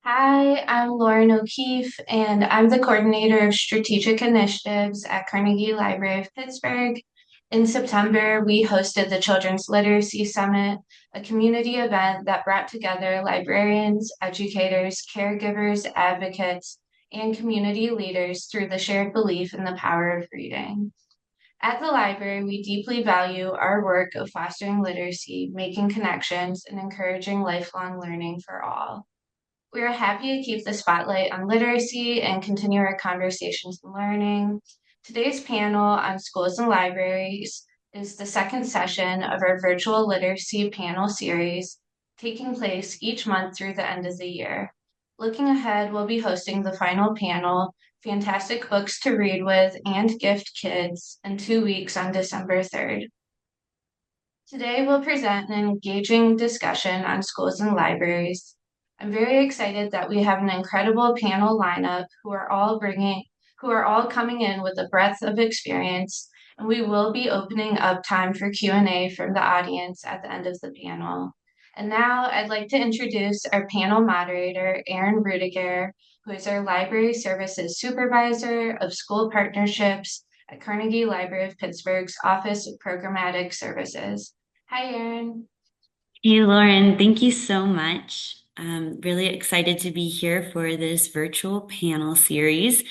Hi, I'm Lauren O'Keefe, and I'm the coordinator of strategic initiatives at Carnegie Library of Pittsburgh. In September, we hosted the Children's Literacy Summit, a community event that brought together librarians, educators, caregivers, advocates, and community leaders through the shared belief in the power of reading. At the library, we deeply value our work of fostering literacy, making connections, and encouraging lifelong learning for all. We are happy to keep the spotlight on literacy and continue our conversations and learning. Today's panel on schools and libraries is the second session of our virtual literacy panel series, taking place each month through the end of the year. Looking ahead, we'll be hosting the final panel, Fantastic Books to Read With and Gift Kids, in 2 weeks on December 3rd. Today, we'll present an engaging discussion on schools and libraries. I'm very excited that we have an incredible panel lineup who are all coming in with a breadth of experience, and we will be opening up time for Q&A from the audience at the end of the panel. And now I'd like to introduce our panel moderator, Erin Rudiger, who is our Library Services Supervisor of School Partnerships at Carnegie Library of Pittsburgh's Office of Programmatic Services. Hi, Erin. Hey, Lauren, thank you so much. I'm really excited to be here for this virtual panel series.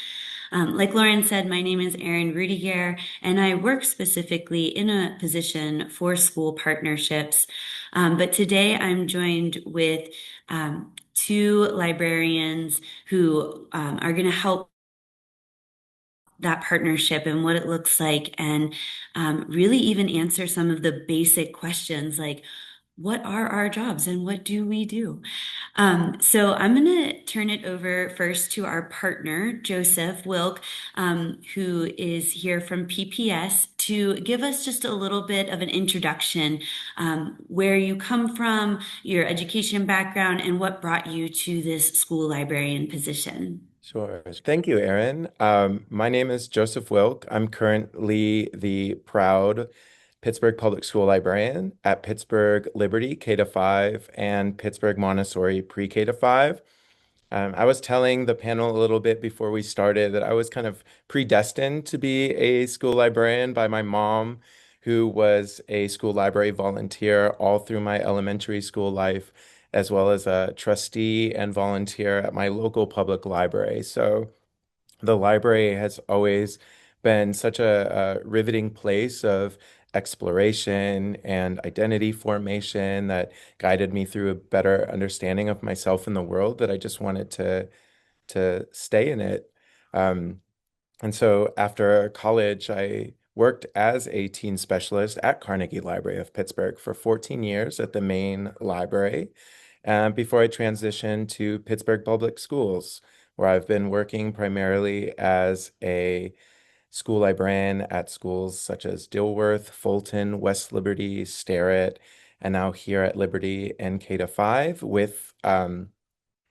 Like Lauren said, my name is Erin Rudiger, and I work specifically in a position for school partnerships. But today I'm joined with two librarians who are going to help that partnership and what it looks like, and really even answer some of the basic questions like, what are our jobs and what do we do? So I'm going to turn it over first to our partner, Joseph Wilk, who is here from PPS, to give us just a little bit of an introduction, where you come from, your education background, and what brought you to this school librarian position. Sure. Thank you, Erin. My name is Joseph Wilk. I'm currently the proud Pittsburgh Public School librarian at Pittsburgh Liberty K to 5 and Pittsburgh Montessori Pre-K to 5. I was telling the panel a little bit before we started that I was kind of predestined to be a school librarian by my mom, who was a school library volunteer all through my elementary school life, as well as a trustee and volunteer at my local public library. So the library has always been such a riveting place of exploration and identity formation that guided me through a better understanding of myself and the world, that I just wanted to stay in it. Um, and so after college, I worked as a teen specialist at Carnegie Library of Pittsburgh for 14 years at the main library, before I transitioned to Pittsburgh Public Schools, where I've been working primarily as a school librarian at schools such as Dilworth, Fulton, West Liberty, Starrett, and now here at Liberty in K to 5 with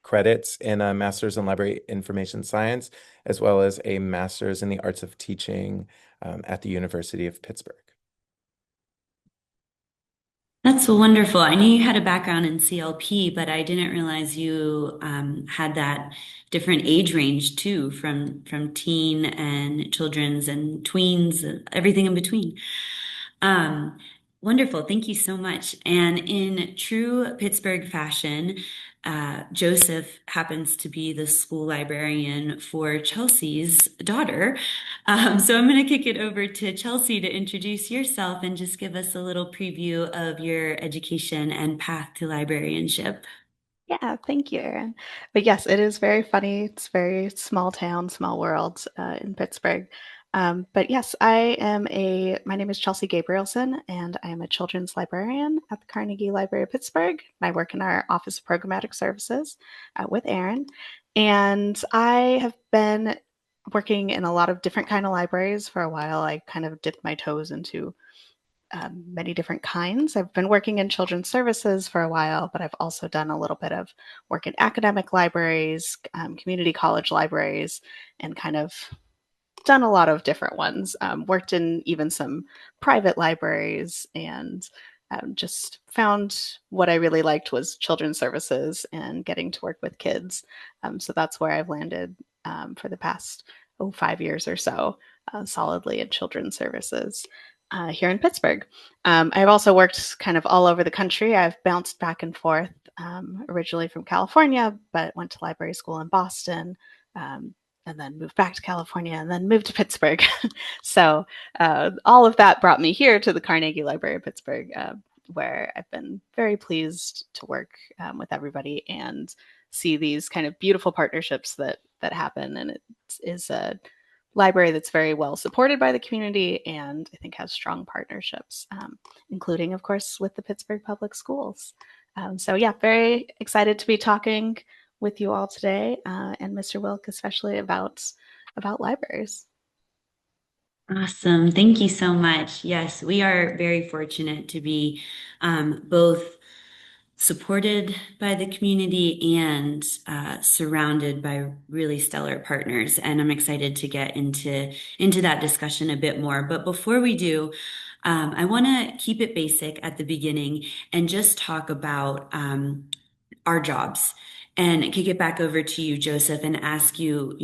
credits in a master's in library information science, as well as a master's in the arts of teaching at the University of Pittsburgh. That's wonderful. I knew you had a background in CLP, but I didn't realize you had that different age range too, from teen and children's and tweens, and everything in between. Um, Wonderful. Thank you so much. And in true Pittsburgh fashion, Joseph happens to be the school librarian for Chelsea's daughter. So I'm going to kick it over to Chelsea to introduce yourself and just give us a little preview of your education and path to librarianship. Yeah, thank you, Erin. But yes, it is very funny. It's very small town, small world in Pittsburgh. But yes, my name is Chelsea Gabrielson, and I am a children's librarian at the Carnegie Library of Pittsburgh. And I work in our Office of Programmatic Services with Erin. And I have been working in a lot of different kind of libraries for a while. I kind of dipped my toes into many different kinds. I've been working in children's services for a while, but I've also done a little bit of work in academic libraries, community college libraries, and kind of done a lot of different ones. Worked in even some private libraries and just found what I really liked was children's services and getting to work with kids. So that's where I've landed for the past 5 years or so, solidly in children's services here in Pittsburgh. I've also worked kind of all over the country. I've bounced back and forth, originally from California, but went to library school in Boston. And then moved back to California and then moved to Pittsburgh. So all of that brought me here to the Carnegie Library of Pittsburgh, where I've been very pleased to work with everybody and see these kind of beautiful partnerships that happen. And it is a library that's very well supported by the community and I think has strong partnerships, including, of course, with the Pittsburgh Public Schools. So yeah, very excited to be talking with you all today, and Mr. Wilk, especially about libraries. Awesome. Thank you so much. Yes, we are very fortunate to be both supported by the community and surrounded by really stellar partners. And I'm excited to get into that discussion a bit more. But before we do, I want to keep it basic at the beginning and just talk about our jobs. And kick it back over to you, Joseph, and ask you,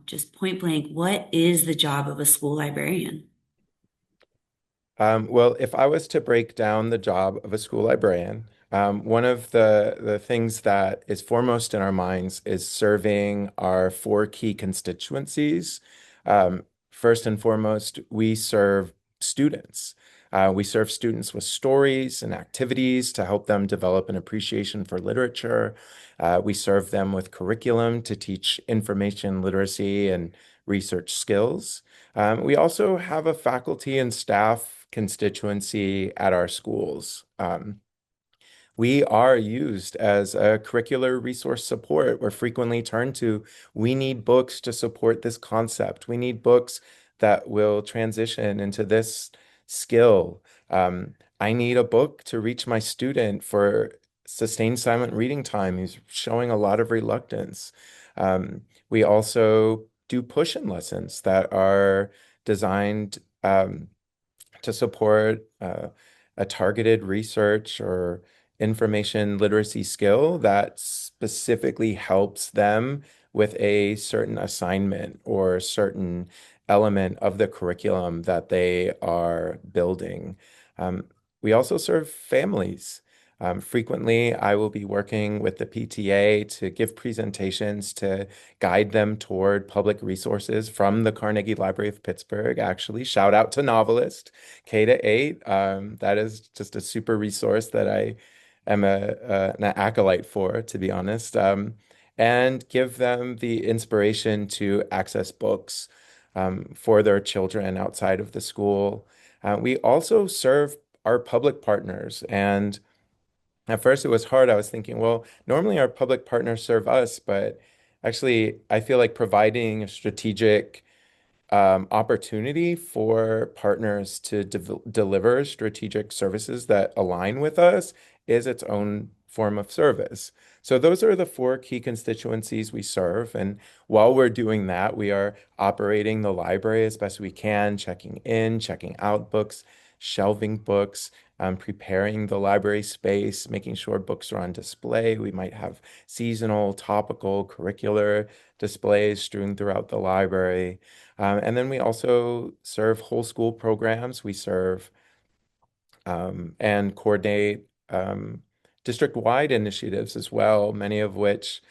just point blank, what is the job of a school librarian? Well, if I was to break down the job of a school librarian, one of the things that is foremost in our minds is serving our four key constituencies. First and foremost, we serve students. We serve students with stories and activities to help them develop an appreciation for literature. We serve them with curriculum to teach information literacy and research skills. We also have a faculty and staff constituency at our schools. We are used as a curricular resource support. We're frequently turned to, we need books to support this concept. We need books that will transition into this skill. I need a book to reach my student for sustained silent reading time. He's showing a lot of reluctance. We also do push-in lessons that are designed to support a targeted research or information literacy skill that specifically helps them with a certain assignment or certain element of the curriculum that they are building. Um, we also serve families. Frequently, I will be working with the PTA to give presentations to guide them toward public resources from the Carnegie Library of Pittsburgh. Actually, shout out to Novelist K to 8. That is just a super resource that I am an acolyte for, to be honest, and give them the inspiration to access books for their children outside of the school. We also serve our public partners, and at first, it was hard. I was thinking, well, normally our public partners serve us, but actually, I feel like providing a strategic opportunity for partners to deliver strategic services that align with us is its own form of service. So those are the four key constituencies we serve. And while we're doing that, we are operating the library as best we can, checking in, checking out books, shelving books, preparing the library space, making sure books are on display. We might have seasonal, topical, curricular displays strewn throughout the library. And then we also serve whole school programs. We serve and coordinate district-wide initiatives as well, many of which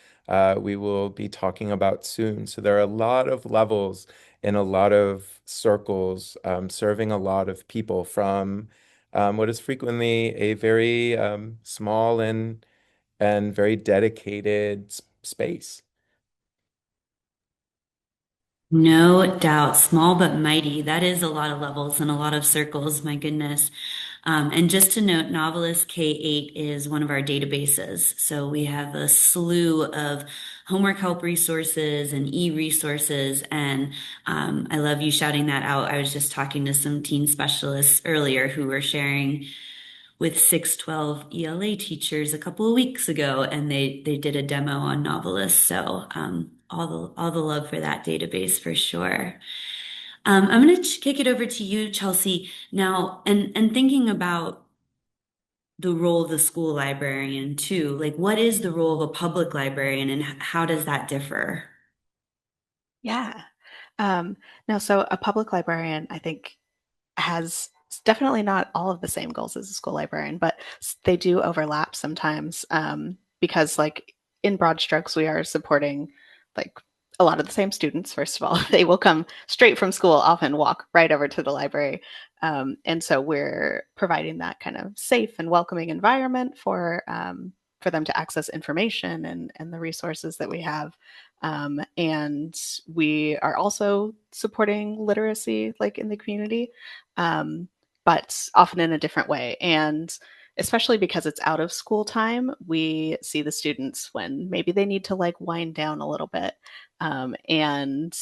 we will be talking about soon. So there are a lot of levels in a lot of circles, serving a lot of people from what is frequently a very small and very dedicated space. No doubt, small but mighty. That is a lot of levels and a lot of circles, my goodness. And just to note, Novelist K8 is one of our databases. So we have a slew of homework help resources and e-resources. And I love you shouting that out. I was just talking to some teen specialists earlier who were sharing with 612 ELA teachers a couple of weeks ago, and they did a demo on Novelist. So all the love for that database for sure. I'm going to kick it over to you, Chelsea. Now, and thinking about the role of the school librarian too. Like, what is the role of a public librarian and how does that differ? Yeah. Um, no, so a public librarian, I think, has definitely not all of the same goals as a school librarian, but they do overlap sometimes because, like, in broad strokes, we are supporting like a lot of the same students. First of all, they will come straight from school, often walk right over to the library, and so we're providing that kind of safe and welcoming environment for them to access information and the resources that we have. And we are also supporting literacy, like in the community, um, but often in a different way. And especially because it's out of school time, we see the students when maybe they need to like wind down a little bit. And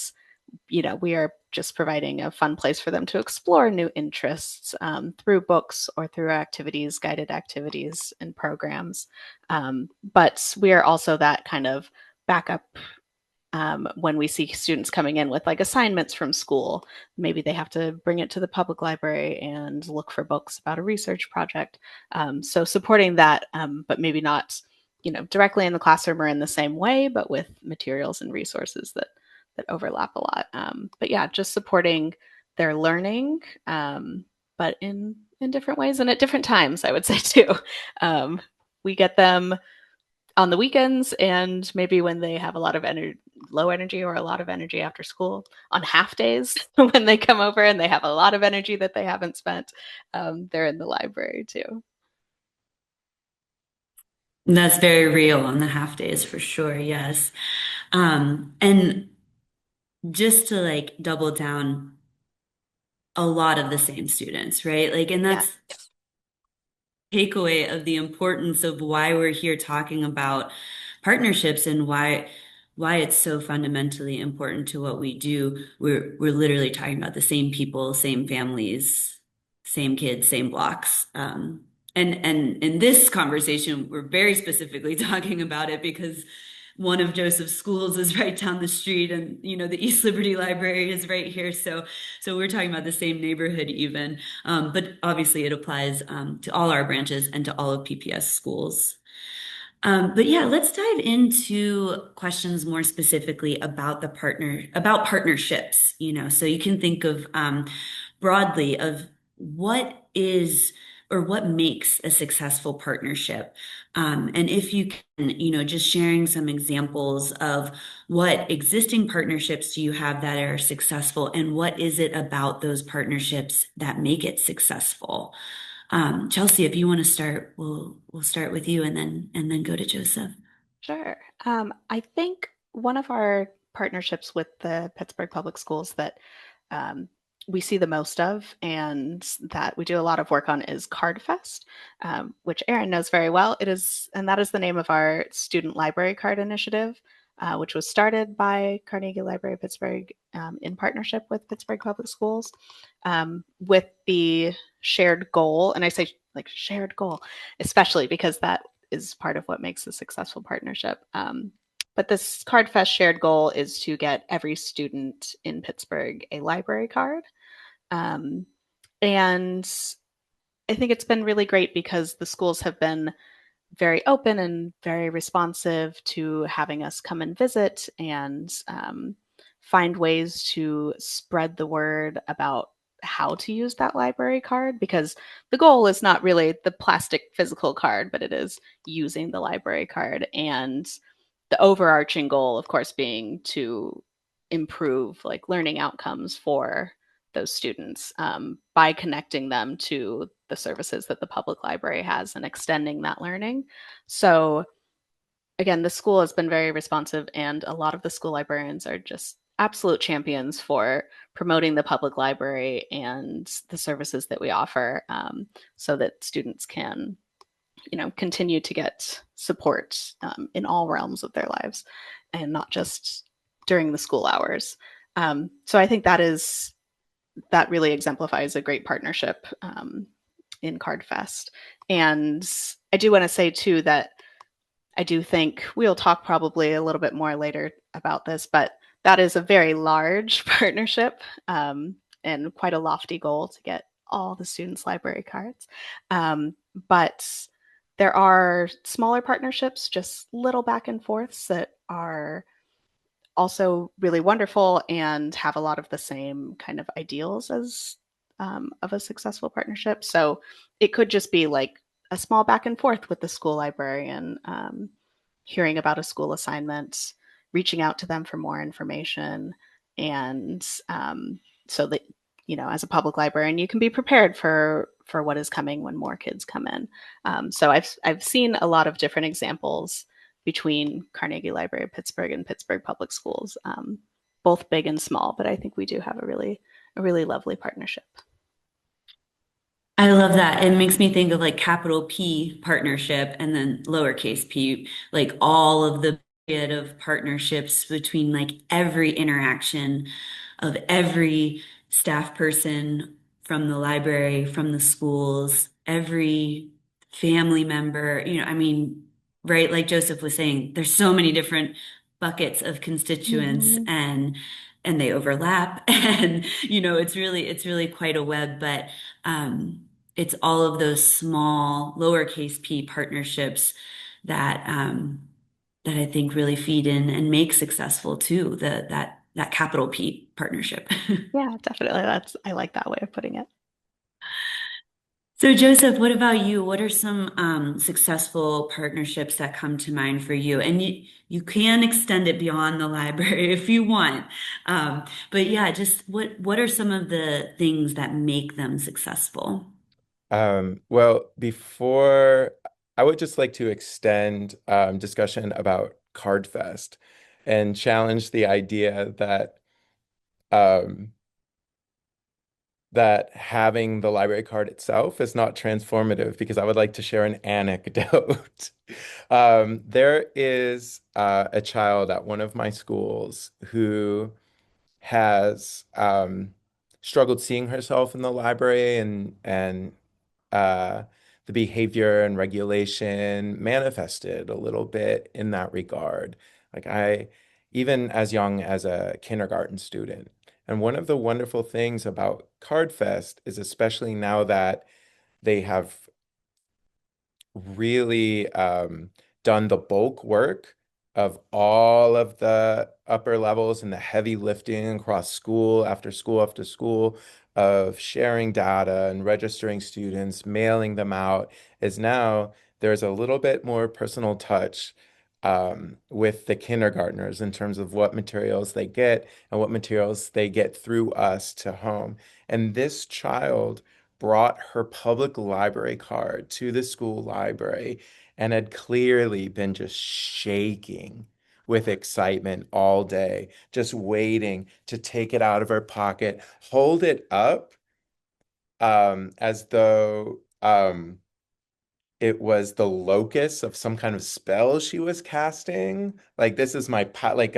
we are just providing a fun place for them to explore new interests through books or through activities, guided activities and programs. But we are also that kind of backup when we see students coming in with like assignments from school. Maybe they have to bring it to the public library and look for books about a research project. So supporting that, but maybe not, directly in the classroom or in the same way, but with materials and resources that overlap a lot. But yeah, just supporting their learning, but in different ways and at different times, I would say too. We get them on the weekends and maybe when they have a lot of low energy or a lot of energy after school, on half days when they come over and they have a lot of energy that they haven't spent, they're in the library too. That's very real on the half days for sure, yes. And just to like double down, a lot of the same students, right? Like, and Yeah, that's takeaway of the importance of why we're here talking about partnerships and why it's so fundamentally important to what we do. We're literally talking about the same people, same families, same kids, same blocks. And in this conversation, we're very specifically talking about it because one of Joseph's schools is right down the street, and the East Liberty Library is right here. So we're talking about the same neighborhood even. But obviously, it applies to all our branches and to all of PPS schools. But yeah, let's dive into questions more specifically about about partnerships. So you can think of broadly of what is or what makes a successful partnership. And if you can, just sharing some examples of what existing partnerships do you have that are successful, and what is it about those partnerships that make it successful? Chelsea, if you want to start, we'll start with you and then go to Joseph. sure. I think one of our partnerships with the Pittsburgh Public Schools that um, we see the most of and that we do a lot of work on is Card Fest, which Erin knows very well. And that is the name of our student library card initiative, which was started by Carnegie Library of Pittsburgh in partnership with Pittsburgh Public Schools, with the shared goal. And I say like shared goal, especially because that is part of what makes a successful partnership. But this Card Fest shared goal is to get every student in Pittsburgh a library card. Um, and I think it's been really great because the schools have been very open and very responsive to having us come and visit and find ways to spread the word about how to use that library card, because the goal is not really the plastic physical card, but it is using the library card. And the overarching goal, of course, being to improve like learning outcomes for those students by connecting them to the services that the public library has and extending that learning. So again, the school has been very responsive, and a lot of the school librarians are just absolute champions for promoting the public library and the services that we offer, so that students can, continue to get support in all realms of their lives and not just during the school hours. So I think that really exemplifies a great partnership in CardFest. And I do want to say too that I do think we'll talk probably a little bit more later about this, but that is a very large partnership, and quite a lofty goal to get all the students' library cards. But there are smaller partnerships, just little back and forths that are also really wonderful and have a lot of the same kind of ideals as of a successful partnership. So it could just be like a small back and forth with the school librarian, hearing about a school assignment, reaching out to them for more information, and so that as a public librarian, you can be prepared for what is coming when more kids come in. So I've seen a lot of different examples between Carnegie Library of Pittsburgh and Pittsburgh Public Schools, both big and small. But I think we do have a really lovely partnership. I love that. It makes me think of like capital P partnership and then lowercase p, like all of the bit of partnerships between like every interaction of every staff person from the library, from the schools, every family member, I mean, right, like Joseph was saying, there's so many different buckets of constituents Mm-hmm. and they overlap and it's really quite a web, but it's all of those small lowercase p partnerships that that I think really feed in and make successful too that capital P partnership. Yeah, definitely. I like that way of putting it. So Joseph, what about you? What are some successful partnerships that come to mind for you? And you can extend it beyond the library if you want. But yeah, just what are some of the things that make them successful? Well, before I would just like to extend discussion about CardFest and challenge the idea um, that having the library card itself is not transformative because I would like to share an anecdote. There is a child at one of my schools who has struggled seeing herself in the library and uh, the behavior and regulation manifested a little bit in that regard. Like even as young as a kindergarten student. And one of the wonderful things about CardFest is especially now that they have really done the bulk work of all of the upper levels and the heavy lifting across school after school after school of sharing data and registering students, mailing them out, is now there's a little bit more personal touch with the kindergartners in terms of what materials they get and what materials they get through us to home. And this child brought her public library card to the school library and had clearly been just shaking with excitement all day, just waiting to take it out of her pocket, hold it up as though it was the locus of some kind of spell she was casting. Like this is my like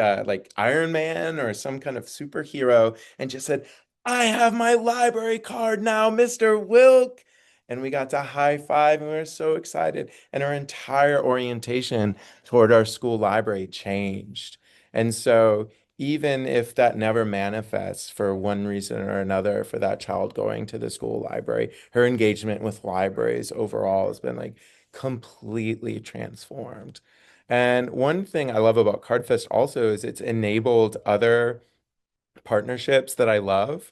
Iron Man or some kind of superhero, and just said, "I have my library card now, Mr. Wilk." And we got to high five, and we were so excited. And our entire orientation toward our school library changed. And so, even if that never manifests for one reason or another for that child going to the school library, her engagement with libraries overall has been like completely transformed. And one thing I love about CardFest also is it's enabled other partnerships that I love.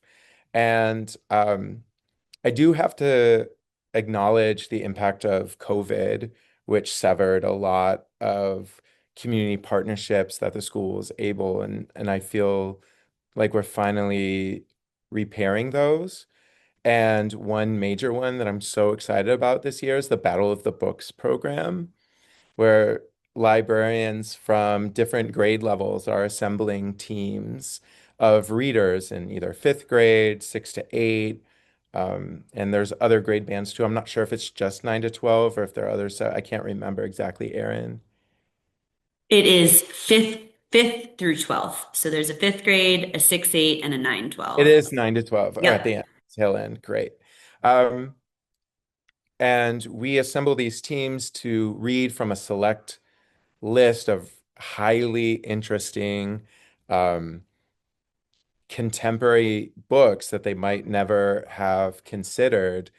And I do have to acknowledge the impact of COVID, which severed a lot of community partnerships that the school was able, and I feel like we're finally repairing those. And one major one that I'm so excited about this year is the Battle of the Books program, where librarians from different grade levels are assembling teams of readers in either fifth grade, 6 to 8. And there's other grade bands too. I'm not sure if it's just 9 to 12 or if there are others. I can't remember exactly, Aaron. It is fifth through 12th. So there's a fifth grade, a 6-8, and a 9 It 12. is 9 to 12 or at the Yep. end, tail end. Great. Um, and we assemble these teams to read from a select list of highly interesting um, contemporary books that they might never have considered.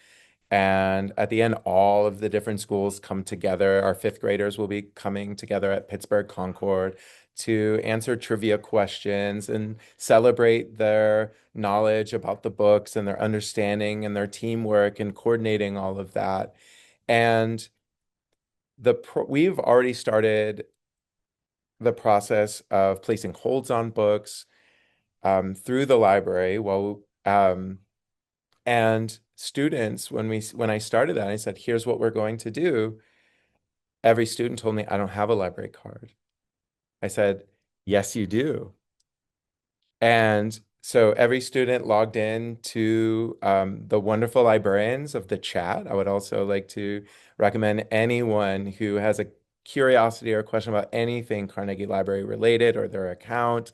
And at the end, all of the different schools come together. Our fifth graders will be coming together at Pittsburgh Concord to answer trivia questions and celebrate their knowledge about the books and their understanding and their teamwork and coordinating all of that. And we've already started the process of placing holds on books through the library. And students, when I started that, I said, "Here's what we're going to do." Every student told me, "I don't have a library card." I said, "Yes, you do." And so every student logged in to the wonderful librarians of the chat. I would also like to recommend anyone who has a curiosity or a question about anything Carnegie Library related or their account,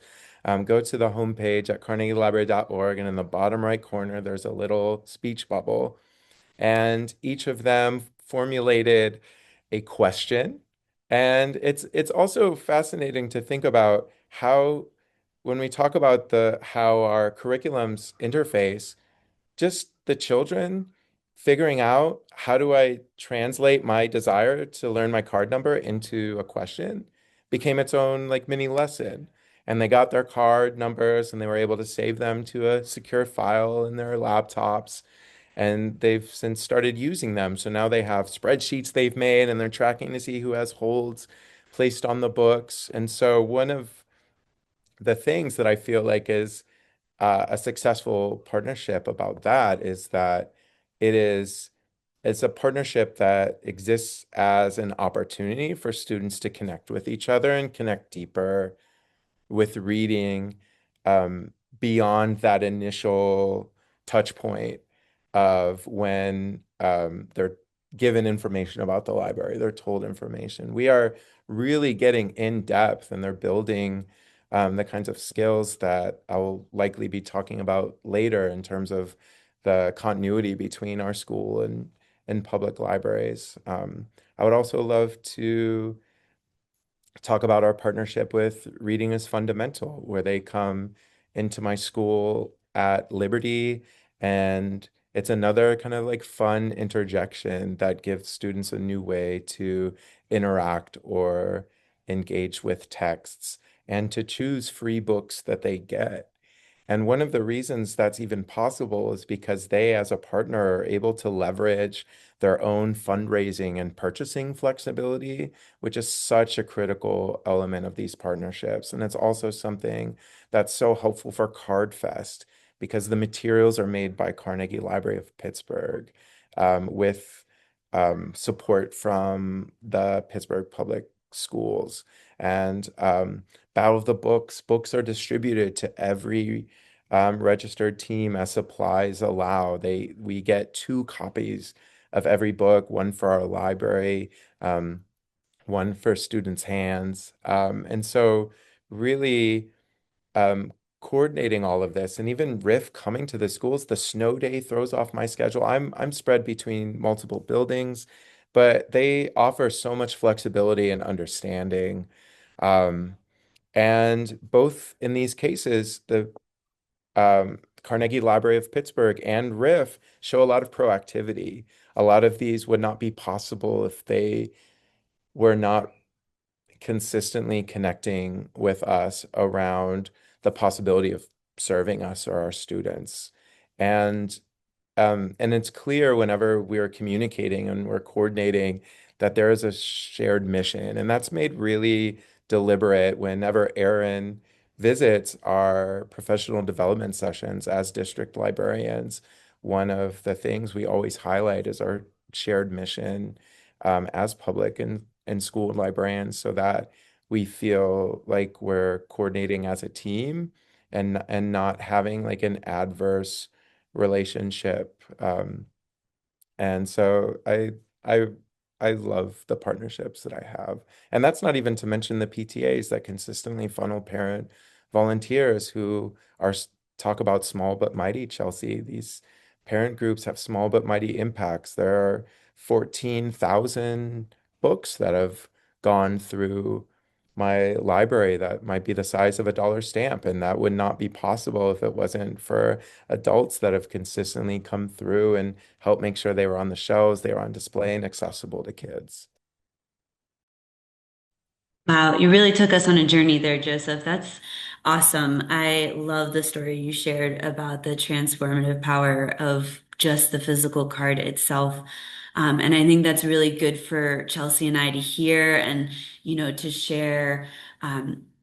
go to the homepage at carnegielibrary.org, and in the bottom right corner, there's a little speech bubble. And each of them formulated a question. And it's also fascinating to think about how when we talk about the how our curriculums interface, just the children figuring out how do I translate my desire to learn my card number into a question became its own like mini lesson. And they got their card numbers and they were able to save them to a secure file in their laptops. And they've since started using them. So now they have spreadsheets they've made and they're tracking to see who has holds placed on the books. And so one of the things that I feel like is a successful partnership about that is that it is it's a partnership that exists as an opportunity for students to connect with each other and connect deeper with reading um, beyond that initial touch point of when they're given information about the library, they're told information. We are really getting in depth and they're building the kinds of skills that I'll likely be talking about later in terms of the continuity between our school and public libraries. I would also love to talk about our partnership with Reading is Fundamental, where they come into my school at Liberty, and it's another kind of like fun interjection that gives students a new way to interact or engage with texts and to choose free books that they get. And one of the reasons that's even possible is because they, as a partner, are able to leverage their own fundraising and purchasing flexibility, which is such a critical element of these partnerships. And it's also something that's so helpful for CardFest because the materials are made by Carnegie Library of Pittsburgh with support from the Pittsburgh Public Schools. And Battle of the books are distributed to every registered team as supplies allow. We get two copies of every book, one for our library, um, one for students' hands. And so really um, coordinating all of this and even Riff coming to the schools, the snow day throws off my schedule. I'm spread between multiple buildings, but they offer so much flexibility and understanding. Um, and both in these cases, the Carnegie Library of Pittsburgh and Riff show a lot of proactivity. A lot of these would not be possible if they were not consistently connecting with us around the possibility of serving us or our students. And and it's clear whenever we're communicating and we're coordinating that there is a shared mission. And that's made really deliberate whenever Erin visits our professional development sessions as district librarians. One of the things we always highlight is our shared mission as public and school librarians so that we feel like we're coordinating as a team and not having like an adverse relationship. And so I I love the partnerships that I have. And that's not even to mention the PTAs that consistently funnel parent volunteers who talk about small but mighty, Chelsea. These parent groups have small but mighty impacts. There are 14,000 books that have gone through my library that might be the size of a dollar stamp, and that would not be possible if it wasn't for adults that have consistently come through and helped make sure they were on the shelves, they were on display and accessible to kids. Wow, you really took us on a journey there, Joseph. That's awesome. I love the story you shared about the transformative power of just the physical card itself. And I think that's really good for Chelsea and I to hear and, to share.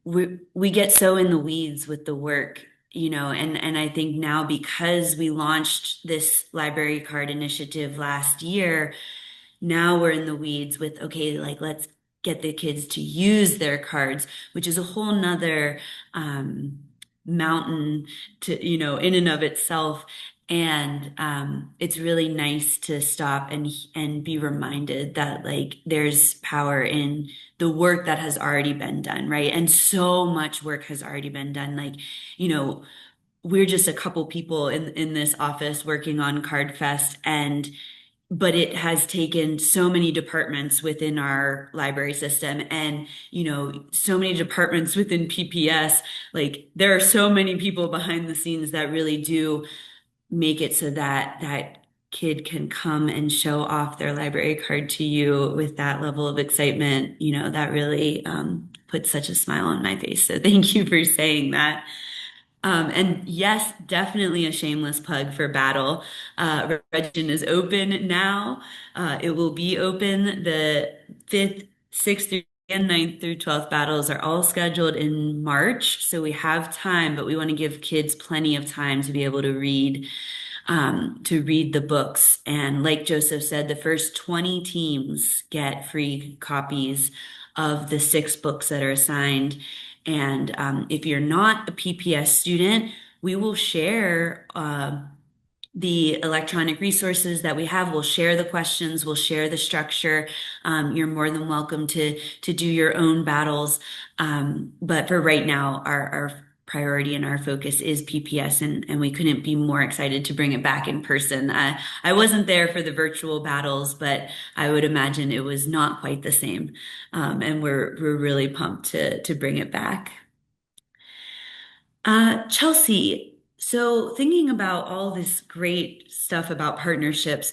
We get so in the weeds with the work, and I think now because we launched this library card initiative last year, now we're in the weeds with, okay, like let's get the kids to use their cards, which is a whole nother mountain to, in and of itself. And it's really nice to stop and be reminded that like there's power in the work that has already been done, right? And so much work has already been done. Like, you know, we're just a couple people in this office working on Card Fest, and but it has taken so many departments within our library system and so many departments within PPS. Like there are so many people behind the scenes that really do make it so that that kid can come and show off their library card to you with that level of excitement. That really puts such a smile on my face, so thank you for saying that. And yes, definitely a shameless plug for Battle. Registration is open now. It will be open the 5th, 6th, and 9th through 12th battles are all scheduled in March. So we have time, but we want to give kids plenty of time to be able to read the books. And like Joseph said, the first 20 teams get free copies of the 6 books that are assigned. And if you're not a PPS student, we will share the electronic resources that we have. We'll share the questions, we'll share the structure. You're more than welcome to do your own battles. But for right now, our priority and our focus is PPS, and we couldn't be more excited to bring it back in person. I wasn't there for the virtual battles, but I would imagine it was not quite the same. And we're really pumped to bring it back. Chelsea, so thinking about all this great stuff about partnerships,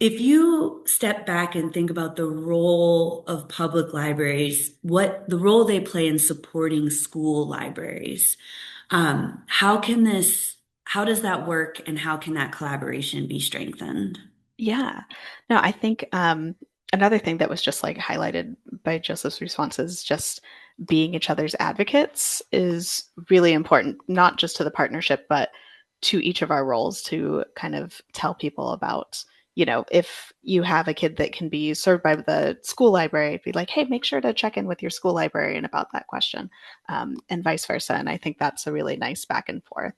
if you step back and think about the role of public libraries, what the role they play in supporting school libraries, how does that work and how can that collaboration be strengthened? Yeah. No, I think another thing that was just like highlighted by Joseph's response is just being each other's advocates is really important, not just to the partnership, but to each of our roles to kind of tell people about, if you have a kid that can be served by the school library, be like, hey, make sure to check in with your school librarian about that question, and vice versa. And I think that's a really nice back and forth.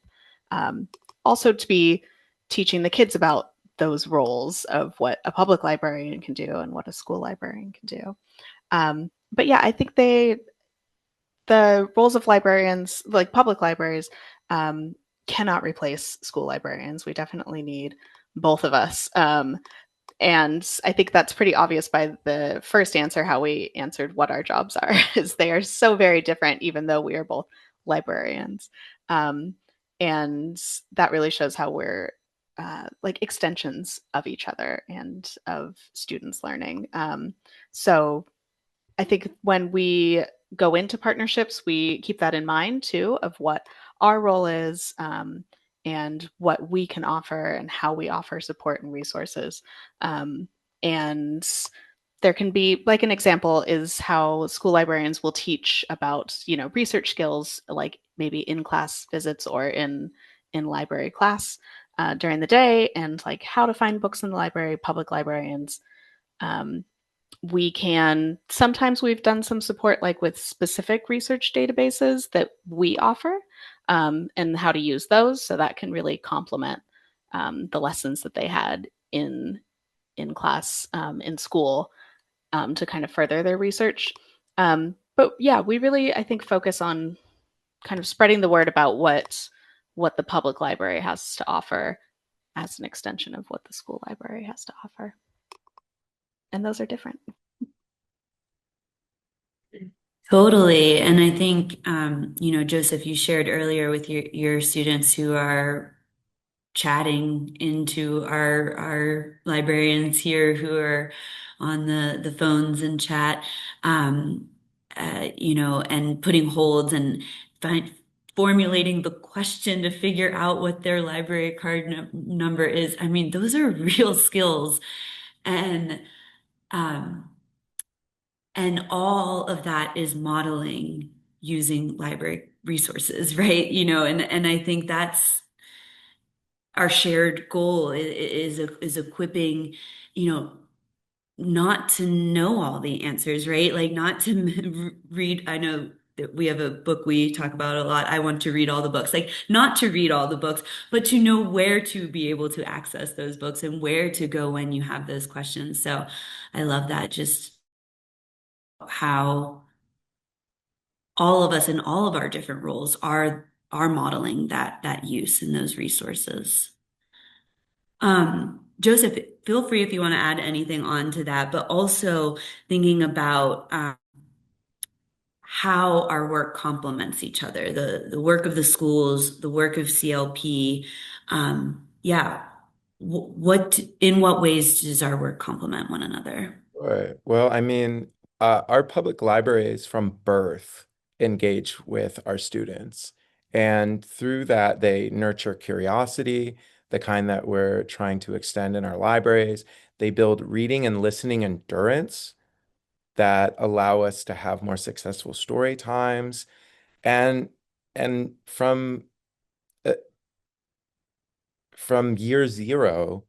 Um, Also, to be teaching the kids about those roles of what a public librarian can do and what a school librarian can do. But yeah, I think the roles of librarians, like public libraries, um, cannot replace school librarians. We definitely need both of us. And I think that's pretty obvious by the first answer, how we answered what our jobs are, is they are so very different, even though we are both librarians. Um, and that really shows how we're like extensions of each other and of students learning. So I think when we go into partnerships, we keep that in mind too, of what our role is, and what we can offer and how we offer support and resources. And there can be, like, an example is how school librarians will teach about, research skills, like maybe in class visits or in library class during the day, and like how to find books in the library. Public librarians, um, we can sometimes, we've done some support like with specific research databases that we offer, and how to use those, so that can really complement the lessons that they had in class, in school, to kind of further their research. But yeah, we really, I think, focus on kind of spreading the word about what the public library has to offer as an extension of what the school library has to offer. And those are different. Totally. And I think, Joseph, you shared earlier with your students who are chatting into our librarians here who are on the phones and chat, um, and putting holds and find, formulating the question to figure out what their library card number is. I mean, those are real skills. And um, and all of that is modeling using library resources, right? And I think that's our shared goal is equipping, you know, not to know all the answers, right? Like not to read. I know that we have a book we talk about a lot. I want to read all the books, like not to read all the books, but to know where to be able to access those books and where to go when you have those questions. So I love that. Just how all of us in all of our different roles are modeling that use in those resources. Joseph, feel free if you want to add anything on to that, but also thinking about how our work complements each other, the work of the schools, the work of CLP. Yeah, what in what ways does our work complement one another? Right. Well, I mean, our public libraries from birth engage with our students. And through that, they nurture curiosity, the kind that we're trying to extend in our libraries. They build reading and listening endurance that allow us to have more successful story times. And and uh, from year zero,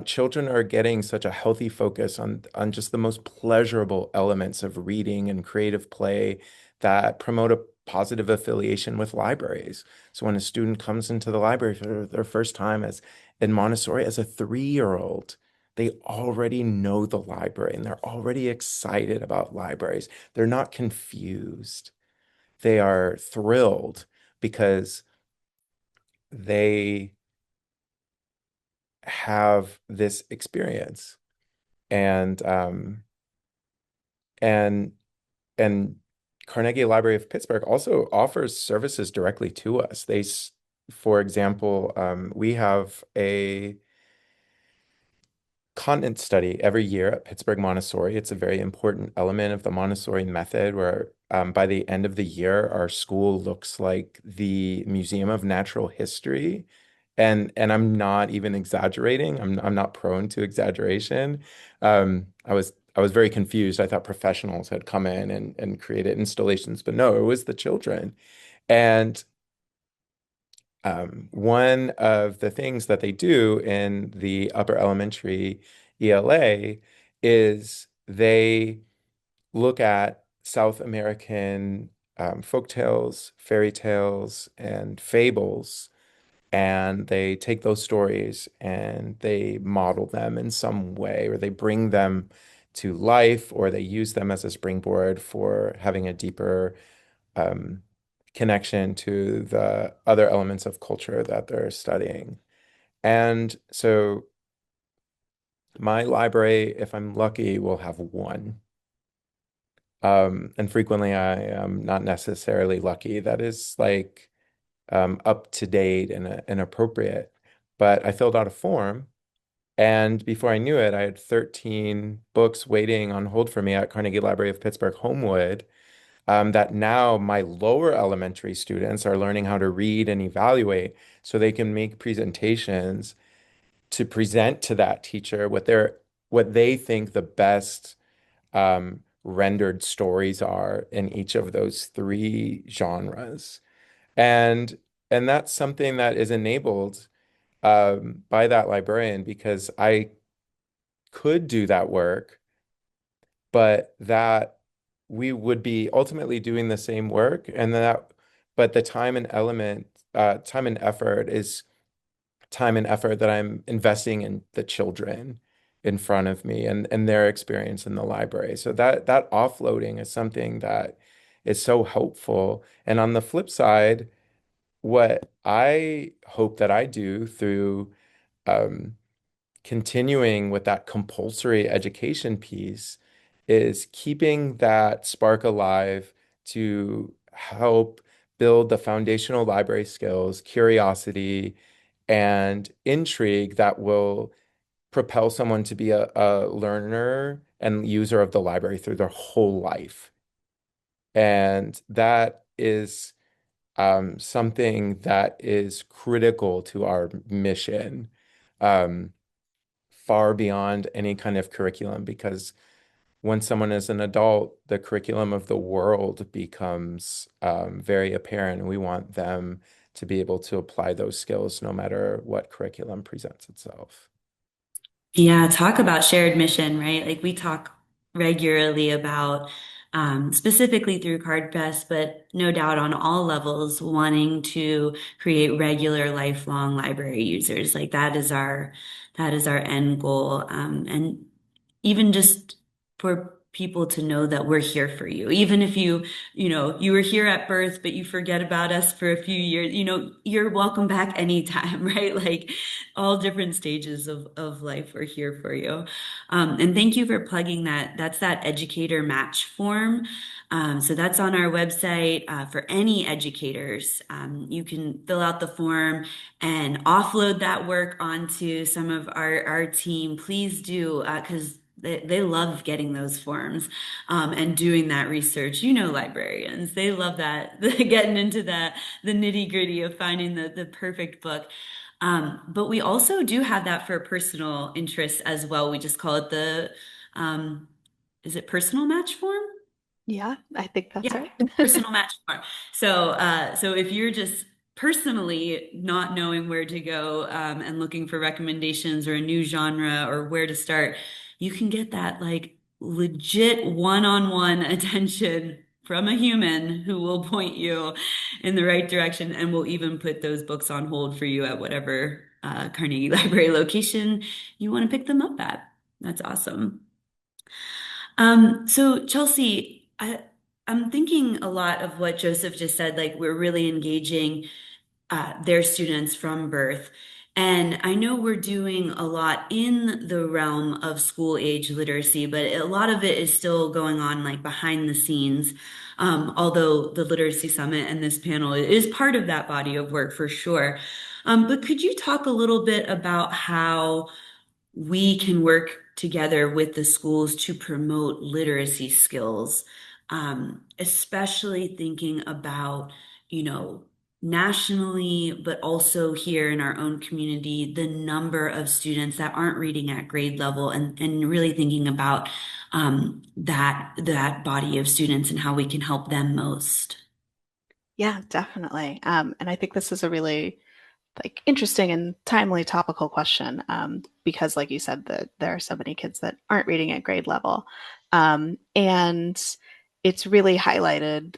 children are getting such a healthy focus on just the most pleasurable elements of reading and creative play that promote a positive affiliation with libraries. So when a student comes into the library for their first time as in Montessori as a 3-year-old, they already know the library and they're already excited about libraries. They're not confused. They are thrilled because they have this experience and and and Carnegie Library of Pittsburgh also offers services directly to us. For example, we have a continent study every year at Pittsburgh Montessori. It's a very important element of the Montessori method where by the end of the year, our school looks like the Museum of Natural History. And I'm not even exaggerating. I'm not prone to exaggeration. I was very confused. I thought professionals had come in and created installations, but no, it was the children. And one of the things that they do in the upper elementary ELA is they look at South American folk tales, fairy tales, and fables, and they take those stories and they model them in some way, or they bring them to life, or they use them as a springboard for having a deeper um, connection to the other elements of culture that they're studying. And so my library, if I'm lucky, will have one. And frequently I am not necessarily lucky. That is like up to date and appropriate. But I filled out a form, and before I knew it, I had 13 books waiting on hold for me at Carnegie Library of Pittsburgh Homewood. That now my lower elementary students are learning how to read and evaluate so they can make presentations to present to that teacher what they think the best rendered stories are in each of those three genres. And and that's something that is enabled by that librarian because I could do that work, but that we would be ultimately doing the same work, and but the time and effort is time and effort that I'm investing in the children in front of me and their experience in the library. So that offloading is something that is so helpful. And on the flip side, what I hope that I do through um, continuing with that compulsory education piece is keeping that spark alive to help build the foundational library skills, curiosity, and intrigue that will propel someone to be a learner and user of the library through their whole life. And that is something that is critical to our mission, um, far beyond any kind of curriculum, because when someone is an adult, the curriculum of the world becomes very apparent, and we want them to be able to apply those skills no matter what curriculum presents itself. Yeah, talk about shared mission, right? Like we talk regularly about, specifically through CardFest, but no doubt on all levels, wanting to create regular, lifelong library users. Like that is our end goal. And even just for people to know that we're here for you. Even if you were here at birth, but you forget about us for a few years, you're welcome back anytime, right? Like all different stages of life, we're here for you. And thank you for plugging that. That's that educator match form. So that's on our website for any educators. You can fill out the form and offload that work onto some of our team. Please do, because they love getting those forms and doing that research. Librarians, they love that, getting into the nitty gritty of finding the perfect book. But we also do have that for personal interests as well. We just call it um, is it personal match form? Yeah, I think that's Yeah, right. personal match form. So if you're just personally not knowing where to go and looking for recommendations or a new genre or where to start, you can get that like legit one-on-one attention from a human who will point you in the right direction and will even put those books on hold for you at whatever Carnegie Library location you want to pick them up at. That's awesome. So Chelsea, I'm thinking a lot of what Joseph just said, like we're really engaging their students from birth. And I know we're doing a lot in the realm of school age literacy, but a lot of it is still going on like behind the scenes. Although the Literacy Summit and this panel is part of that body of work for sure. But could you talk a little bit about how we can work together with the schools to promote literacy skills, especially thinking about, nationally, but also here in our own community, the number of students that aren't reading at grade level and really thinking about that body of students and how we can help them most. Yeah, definitely. And I think this is a really interesting and timely topical question because, like you said, that there are so many kids that aren't reading at grade level, and it's really highlighted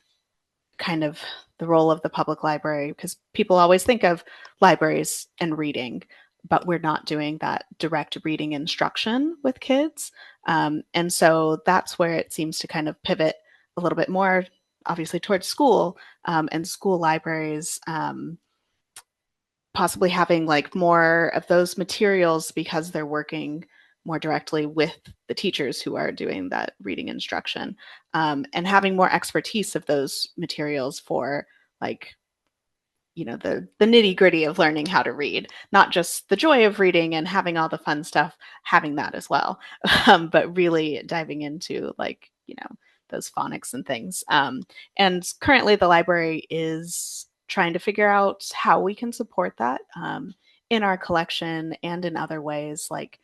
kind of the role of the public library because people always think of libraries and reading, but we're not doing that direct reading instruction with kids. And so that's where it seems to kind of pivot a little bit more, obviously, towards school and school libraries. Possibly having like more of those materials because they're working more directly with the teachers who are doing that reading instruction, and having more expertise of those materials for like the nitty gritty of learning how to read, not just the joy of reading and having all the fun stuff, having that as well, but really diving into those phonics and things. And currently, the library is trying to figure out how we can support that in our collection and in other ways, like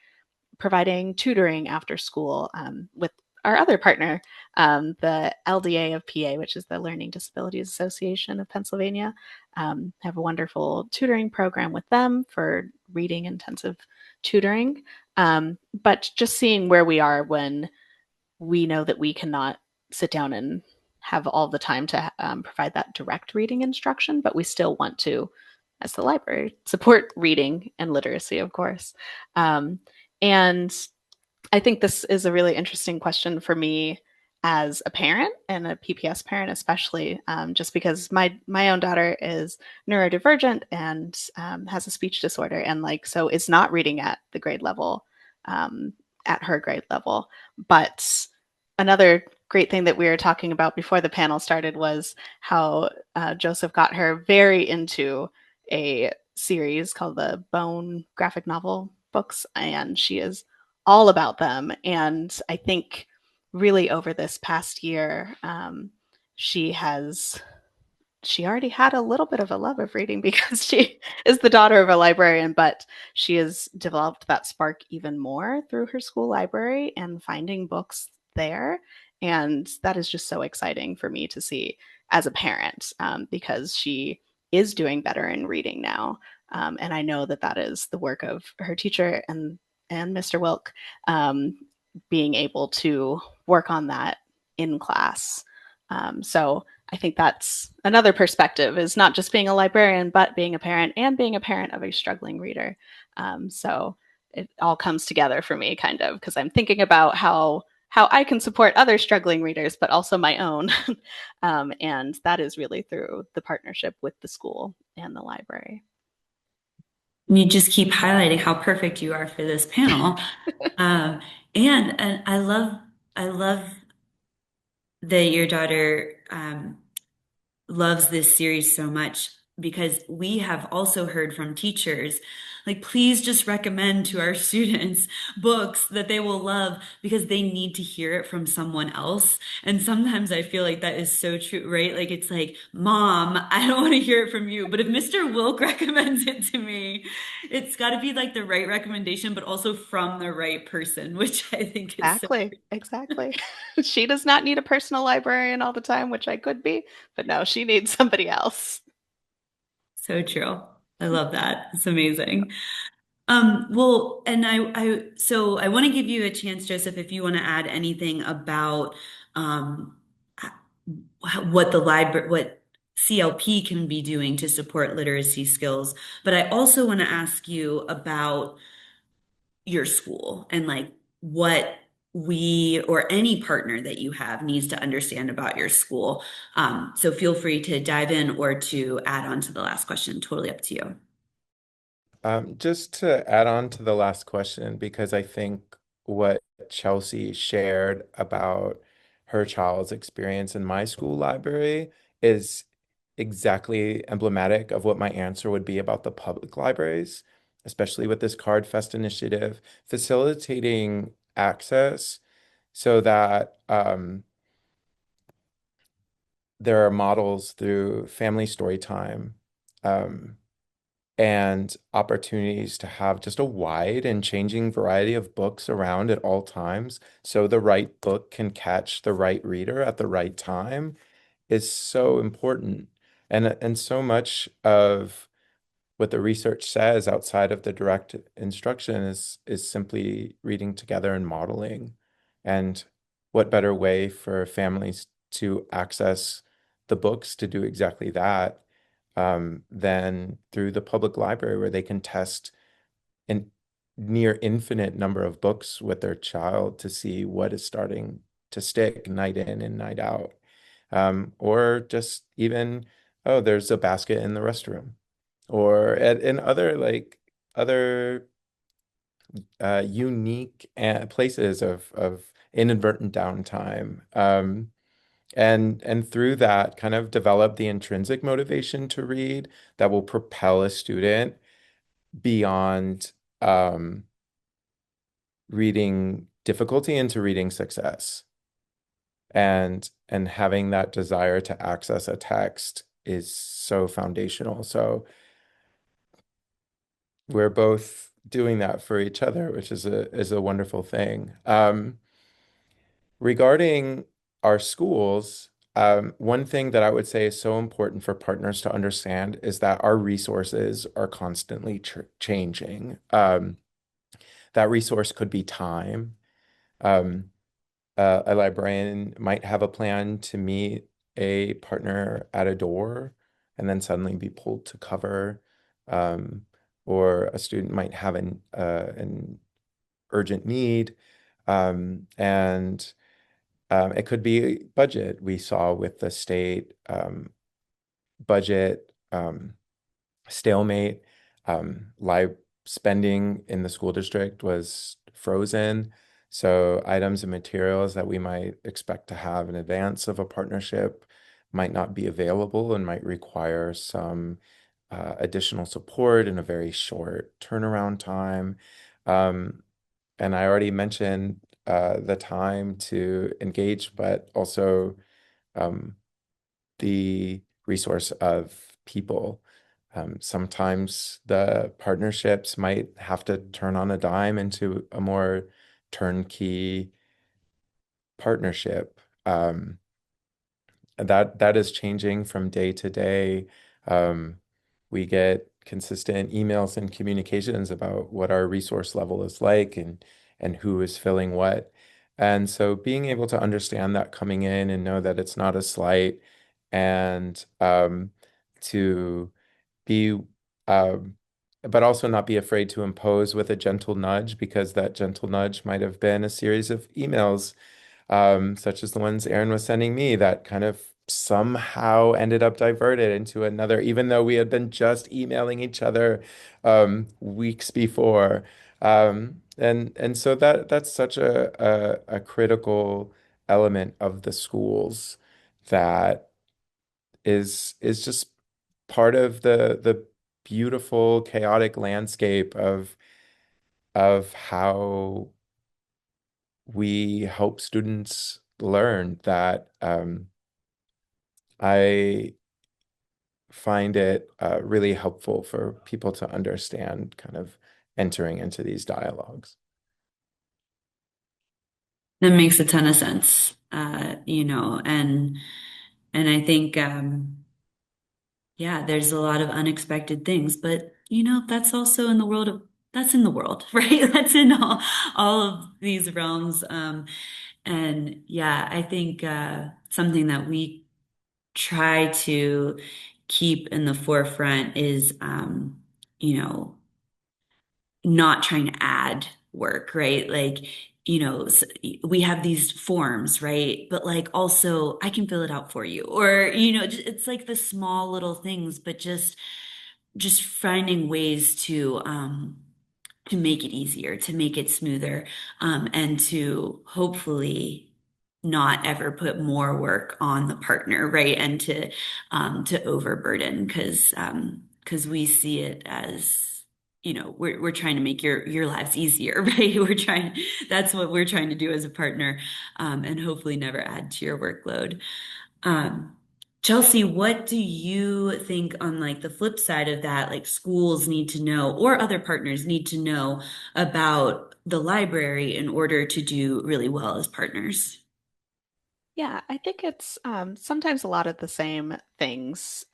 providing tutoring after school with our other partner, the LDA of PA, which is the Learning Disabilities Association of Pennsylvania. Have a wonderful tutoring program with them for reading intensive tutoring. But just seeing where we are when we know that we cannot sit down and have all the time to provide that direct reading instruction, but we still want to, as the library, support reading and literacy, of course. And I think this is a really interesting question for me as a parent and a PPS parent, especially just because my own daughter is neurodivergent and has a speech disorder, and so is not reading at the grade level, at her grade level. But another great thing that we were talking about before the panel started was how Joseph got her very into a series called the Bone graphic novel books, and she is all about them. And I think really over this past year, she has she already had a little bit of a love of reading because she is the daughter of a librarian, but she has developed that spark even more through her school library and finding books there. And that is just so exciting for me to see as a parent, because she is doing better in reading now. And I know that that is the work of her teacher and Mr. Wilk, being able to work on that in class. So I think that's another perspective, is not just being a librarian, but being a parent and being a parent of a struggling reader. So it all comes together for me, kind of, because I'm thinking about how I can support other struggling readers, but also my own. And that is really through the partnership with the school and the library. You just keep highlighting how perfect you are for this panel. Um, and I love that your daughter loves this series so much, because we have also heard from teachers, like, please just recommend to our students books that they will love, because they need to hear it from someone else. And sometimes I feel like that is so true, right? Like, it's like, Mom, I don't want to hear it from you, but if Mr. Wilk recommends it to me, it's got to be like the right recommendation, but also from the right person, which I think is so Exactly, exactly. She does not need a personal librarian all the time, which I could be, but no, she needs somebody else. so true. I love that. It's amazing. Well, and so I want to give you a chance, Joseph, if you want to add anything about um, what the library, what CLP can be doing to support literacy skills. But I also want to ask you about your school and like what we or any partner that you have needs to understand about your school. So feel free to dive in or to add on to the last question. Totally up to you. Just to add on to the last question, because I think what Chelsea shared about her child's experience in my school library is exactly emblematic of what my answer would be about the public libraries, especially with this Card Fest initiative, facilitating access so that there are models through family story time. And opportunities to have just a wide and changing variety of books around at all times, so the right book can catch the right reader at the right time, is so important. And so much of what the research says outside of the direct instruction is simply reading together and modeling. And what better way for families to access the books to do exactly that, than through the public library, where they can test an near infinite number of books with their child to see what is starting to stick night in and night out. Or just even, oh, there's a basket in the restroom, or in other other unique places of inadvertent downtime. And through that, kind of develop the intrinsic motivation to read that will propel a student beyond reading difficulty into reading success. And having that desire to access a text is so foundational. So we're both doing that for each other, which is a wonderful thing. Regarding our schools, one thing that I would say is so important for partners to understand is that our resources are constantly changing. That resource could be time. Um, a librarian might have a plan to meet a partner at a door and then suddenly be pulled to cover. Um, or a student might have an urgent need. And It could be budget. We saw with the state budget stalemate. Live spending in the school district was frozen. So items and materials that we might expect to have in advance of a partnership might not be available and might require some additional support in a very short turnaround time. Um, and I already mentioned the time to engage, but also um, the resource of people. Sometimes the partnerships might have to turn on a dime into a more turnkey partnership. That is changing from day to day. Um, we get consistent emails and communications about what our resource level is like and who is filling what. And so being able to understand that coming in and know that it's not a slight and to be but also not be afraid to impose with a gentle nudge because that gentle nudge might have been a series of emails such as the ones Aaron was sending me that kind of somehow ended up diverted into another, even though we had been just emailing each other weeks before. And so that's such a critical element of the schools that is just part of the beautiful, chaotic landscape of how we help students learn that I find it really helpful for people to understand kind of entering into these dialogues. That makes a ton of sense, and I think, yeah, there's a lot of unexpected things, but that's also in the world of that's in the world, right? That's in all of these realms. And yeah, I think something that we try to keep in the forefront is, you know, not trying to add work, right? Like, we have these forms, right? But like also I can fill it out for you. Or, it's like the small little things, but just finding ways to make it easier, to make it smoother, and to hopefully not ever put more work on the partner, right? And to overburden, because we see it as, we're trying to make your lives easier, right? That's what we're trying to do as a partner, and hopefully never add to your workload. Um, Chelsea, what do you think on like the flip side of that, like schools need to know or other partners need to know about the library in order to do really well as partners? Yeah, I think it's sometimes a lot of the same things.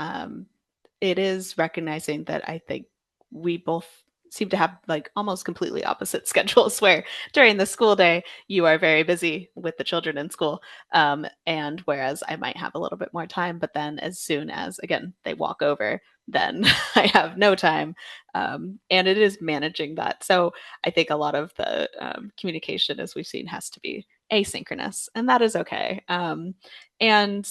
It is recognizing that I think we both seem to have like almost completely opposite schedules where during the school day you are very busy with the children in school, and whereas I might have a little bit more time, but then as soon as again they walk over, then I have no time, and it is managing that. So I think a lot of the communication, as we've seen, has to be asynchronous, and that is okay. And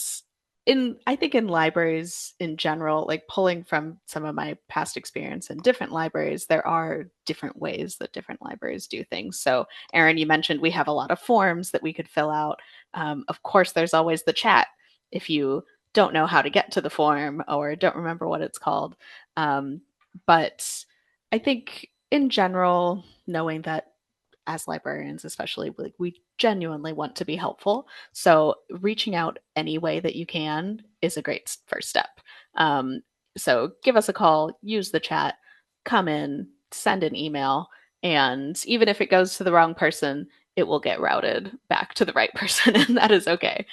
in I think in libraries in general, like pulling from some of my past experience in different libraries, there are different ways that different libraries do things. So, Erin, you mentioned we have a lot of forms that we could fill out. Of course, there's always the chat if you don't know how to get to the form or don't remember what it's called. Um, but I think in general, knowing that as librarians especially, like we genuinely want to be helpful, so reaching out any way that you can is a great first step. So give us a call, use the chat, come in, send an email, and even if it goes to the wrong person, it will get routed back to the right person, and that is okay.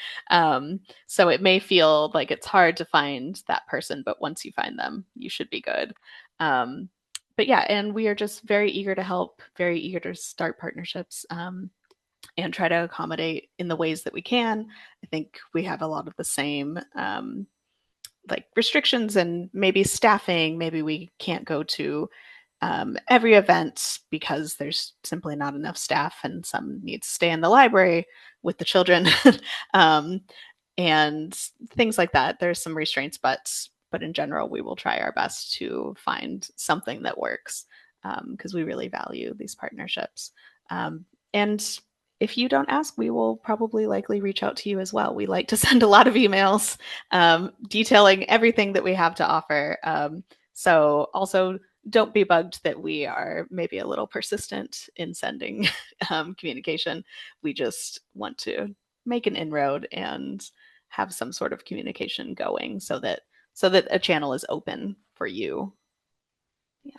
So it may feel like it's hard to find that person, but once you find them, you should be good. um, but yeah, and we are just very eager to help, very eager to start partnerships, and try to accommodate in the ways that we can. I think we have a lot of the same like restrictions and maybe staffing. Maybe we can't go to every event because there's simply not enough staff, and some need to stay in the library with the children. um, and things like that. There's some restraints, but in general, we will try our best to find something that works, because we really value these partnerships. And if you don't ask, we will probably likely reach out to you as well. We like to send a lot of emails detailing everything that we have to offer. So also don't be bugged that we are maybe a little persistent in sending communication. We just want to make an inroad and have some sort of communication going so that a channel is open for you. Yeah.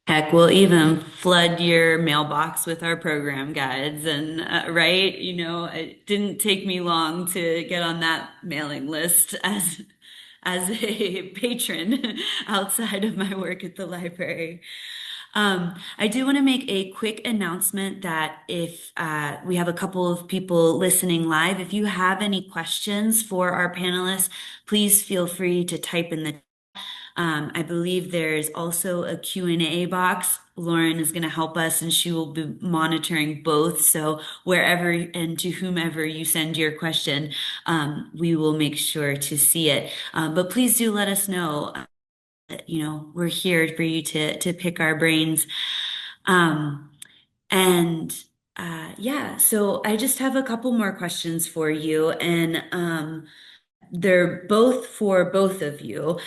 Heck, we'll even flood your mailbox with our program guides. And right, it didn't take me long to get on that mailing list as a patron outside of my work at the library. I do want to make a quick announcement that if we have a couple of people listening live, if you have any questions for our panelists, please feel free to type in the I believe there's also a Q&A box. Lauren is going to help us and she will be monitoring both. So wherever and to whomever you send your question, we will make sure to see it. But please do let us know. We're here for you to pick our brains. And yeah, so I just have a couple more questions for you. And they're both for both of you.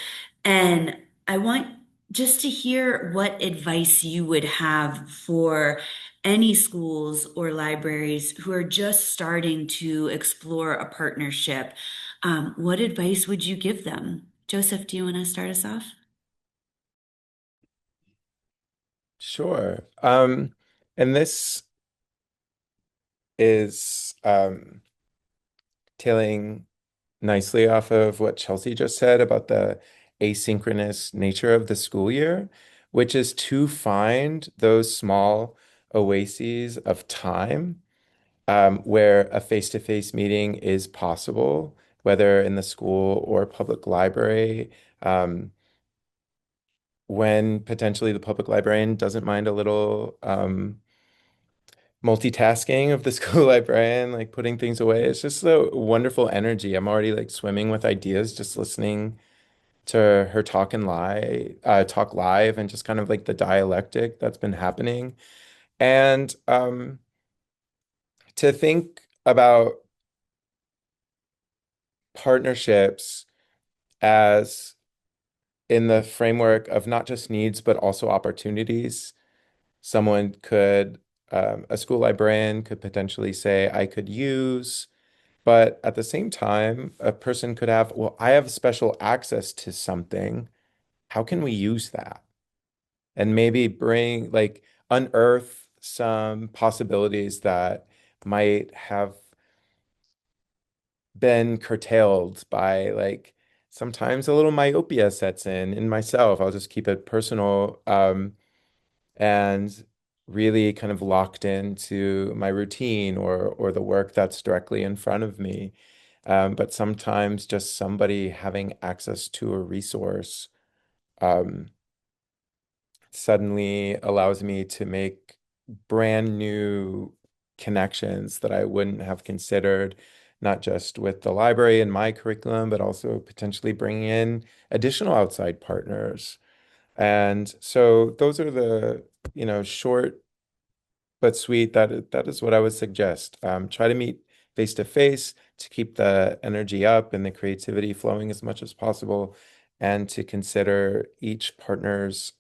And I want just to hear what advice you would have for any schools or libraries who are just starting to explore a partnership. What advice would you give them? Joseph, do you want to start us off? Sure. And this is tailing nicely off of what Chelsea just said about the asynchronous nature of the school year, which is to find those small oases of time where a face-to-face meeting is possible, whether in the school or public library, when potentially the public librarian doesn't mind a little multitasking of the school librarian, like putting things away. It's just a wonderful energy. I'm already like swimming with ideas just listening to her talk live and just kind of like the dialectic that's been happening. And to think about partnerships as in the framework of not just needs, but also opportunities. Someone could, a school librarian could potentially say, I could use. But at the same time, a person could have, well, I have special access to something. How can we use that? And maybe unearth some possibilities that might have been curtailed by sometimes a little myopia sets in myself. I'll just keep it personal, and really kind of locked into my routine or the work that's directly in front of me. But sometimes just somebody having access to a resource um, suddenly allows me to make brand new connections that I wouldn't have considered, not just with the library and my curriculum, but also potentially bringing in additional outside partners. And so those are the, short but sweet. That is what I would suggest. Try to meet face to face to keep the energy up and the creativity flowing as much as possible, and to consider each partner's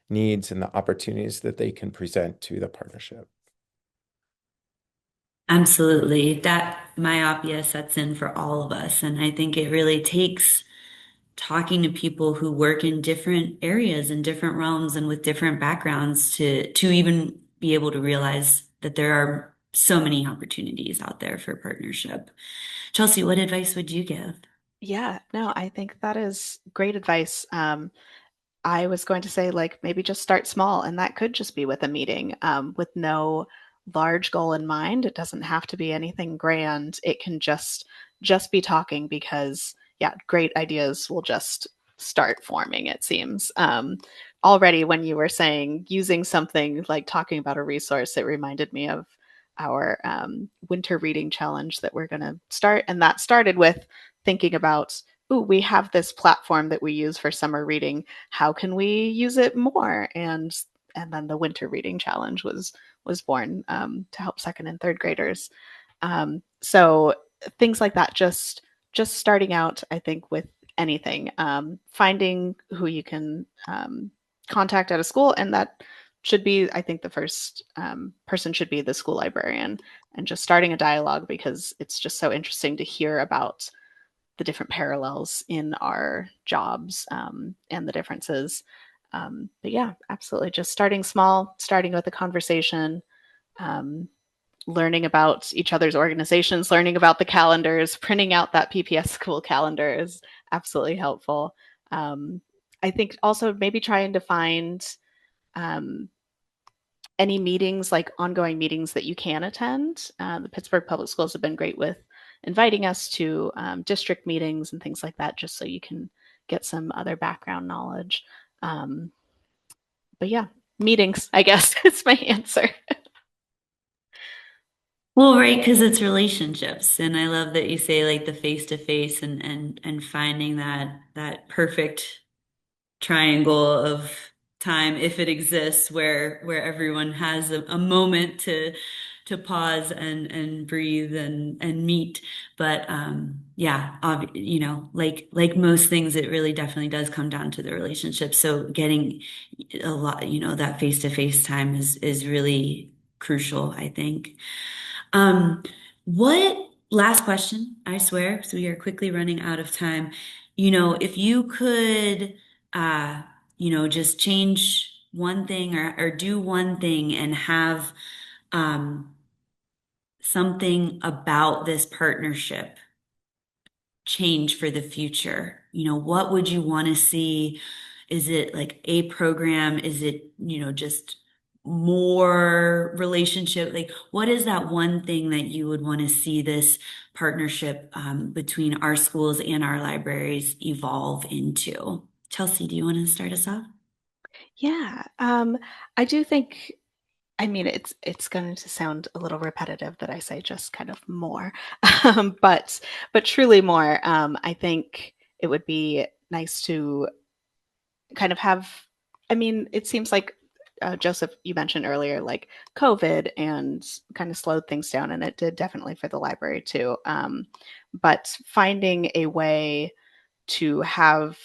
needs and the opportunities that they can present to the partnership. Absolutely. That myopia sets in for all of us. And I think it really takes talking to people who work in different areas and different realms and with different backgrounds to even be able to realize that there are so many opportunities out there for partnership. Chelsea, what advice would you give? Yeah, no, I think that is great advice. I was going to say, like, maybe just start small, and that could just be with a meeting with no large goal in mind. It doesn't have to be anything grand. It can just be talking because, yeah, great ideas will just start forming, it seems. Already, when you were saying using something like talking about a resource, it reminded me of our winter reading challenge that we're going to start. And that started with thinking about, ooh, we have this platform that we use for summer reading. How can we use it more? And then the winter reading challenge was born to help second and third graders. So things like that, just starting out, I think, with anything, finding who you can contact at a school, and that should be, I think, the first person should be the school librarian, and just starting a dialogue because it's just so interesting to hear about the different parallels in our jobs and the differences. But yeah, absolutely. Just starting small, starting with a conversation, um, learning about each other's organizations, learning about the calendars, printing out that PPS school calendar is absolutely helpful. Um, I think also maybe trying to find um, any meetings, like ongoing meetings that you can attend. The Pittsburgh Public Schools have been great with inviting us to district meetings and things like that, just so you can get some other background knowledge. Um, but yeah, meetings, I guess, is my answer. Well, right, because it's relationships, and I love that you say like the face to face and finding that perfect triangle of time, if it exists, where everyone has a moment to pause and breathe and meet. But yeah, like most things, it really definitely does come down to the relationship. So getting a lot, that face-to-face time is really crucial, I think. Um, what last question, I swear, so we are quickly running out of time. If you could just change one thing or do one thing and have um something about this partnership change for the future? What would you want to see? Is it like a program? Is it, just more relationship? Like, what is that one thing that you would want to see this partnership between our schools and our libraries evolve into? Chelsea, do you want to start us off? Yeah, I do think. I mean, it's going to sound a little repetitive that I say just kind of more, but truly more. I think it would be nice to kind of have. I mean, it seems like Joseph, you mentioned earlier, like COVID and kind of slowed things down, and it did definitely for the library too. But finding a way to have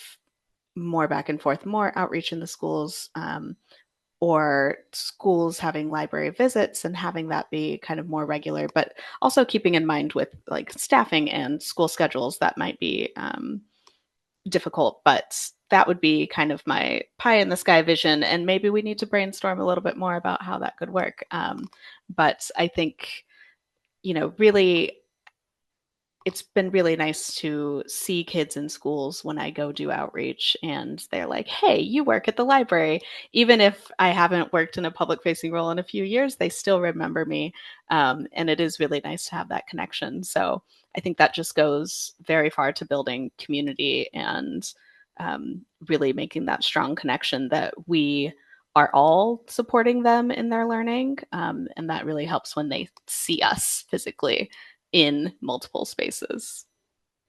more back and forth, more outreach in the schools, or schools having library visits and having that be kind of more regular, but also keeping in mind with like staffing and school schedules that might be difficult. But that would be kind of my pie in the sky vision. And maybe we need to brainstorm a little bit more about how that could work. But I think, really it's been really nice to see kids in schools when I go do outreach and they're like, hey, you work at the library. Even if I haven't worked in a public facing role in a few years, they still remember me. And it is really nice to have that connection. So I think that just goes very far to building community and really making that strong connection that we are all supporting them in their learning. And that really helps when they see us physically in multiple spaces.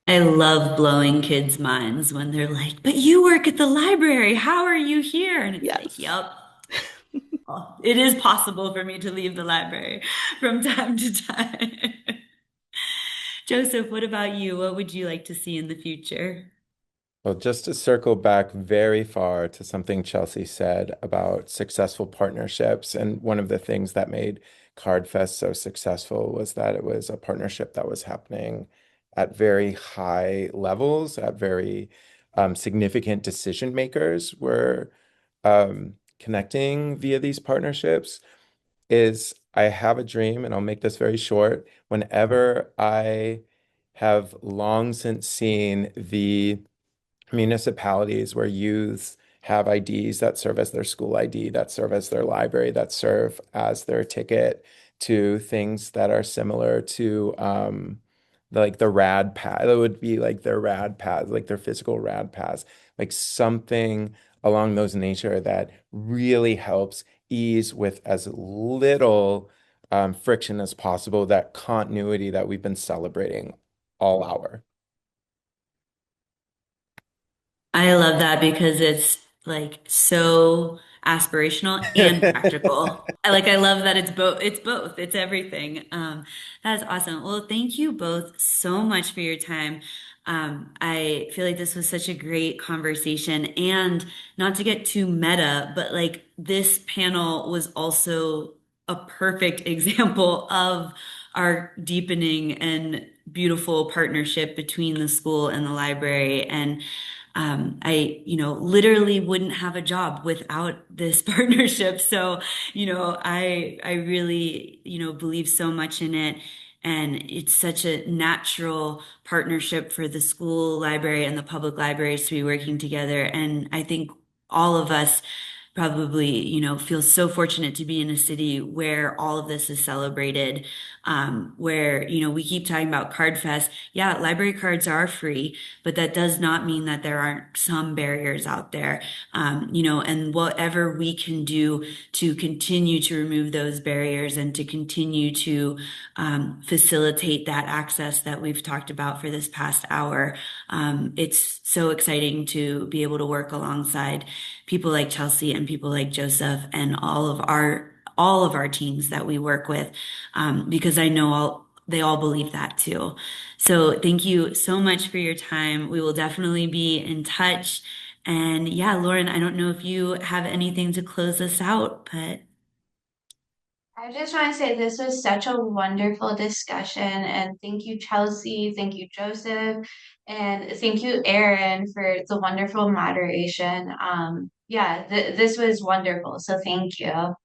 I love blowing kids' minds when they're like, but you work at the library. How are you here? And it's like, Yes. yup. Oh, it is possible for me to leave the library from time to time. Joseph, what about you? What would you like to see in the future? Well, just to circle back very far to something Chelsea said about successful partnerships, and one of the things that made CardFest so successful was that it was a partnership that was happening at very high levels, at very significant decision makers were connecting via these partnerships. Is I have a dream, and I'll make this very short. Whenever I have long since seen the municipalities where youths have IDs that serve as their school ID, that serve as their library, that serve as their ticket to things that are similar to like the rad pass. That would be like their rad pass, like their physical rad pass, like something along those nature that really helps ease with as little friction as possible, that continuity that we've been celebrating all hour. I love that because it's like so aspirational and practical. I love that it's both. It's both. It's everything. That's awesome. Well, thank you both so much for your time. I feel like this was such a great conversation, and not to get too meta, but like this panel was also a perfect example of our deepening and beautiful partnership between the school and the library. And literally wouldn't have a job without this partnership. So, I really, believe so much in it. And it's such a natural partnership for the school library and the public libraries to be working together. And I think all of us probably, feel so fortunate to be in a city where all of this is celebrated, where, we keep talking about Card Fest. Yeah, library cards are free, but that does not mean that there aren't some barriers out there. And whatever we can do to continue to remove those barriers and to continue to facilitate that access that we've talked about for this past hour. It's so exciting to be able to work alongside people like Chelsea and people like Joseph and all of our teams that we work with, because I know they all believe that too. So thank you so much for your time. We will definitely be in touch. And yeah, Lauren, I don't know if you have anything to close us out, but I just want to say this was such a wonderful discussion, and thank you, Chelsea, thank you, Joseph, and thank you, Erin, for the wonderful moderation. Yeah, this was wonderful, so thank you.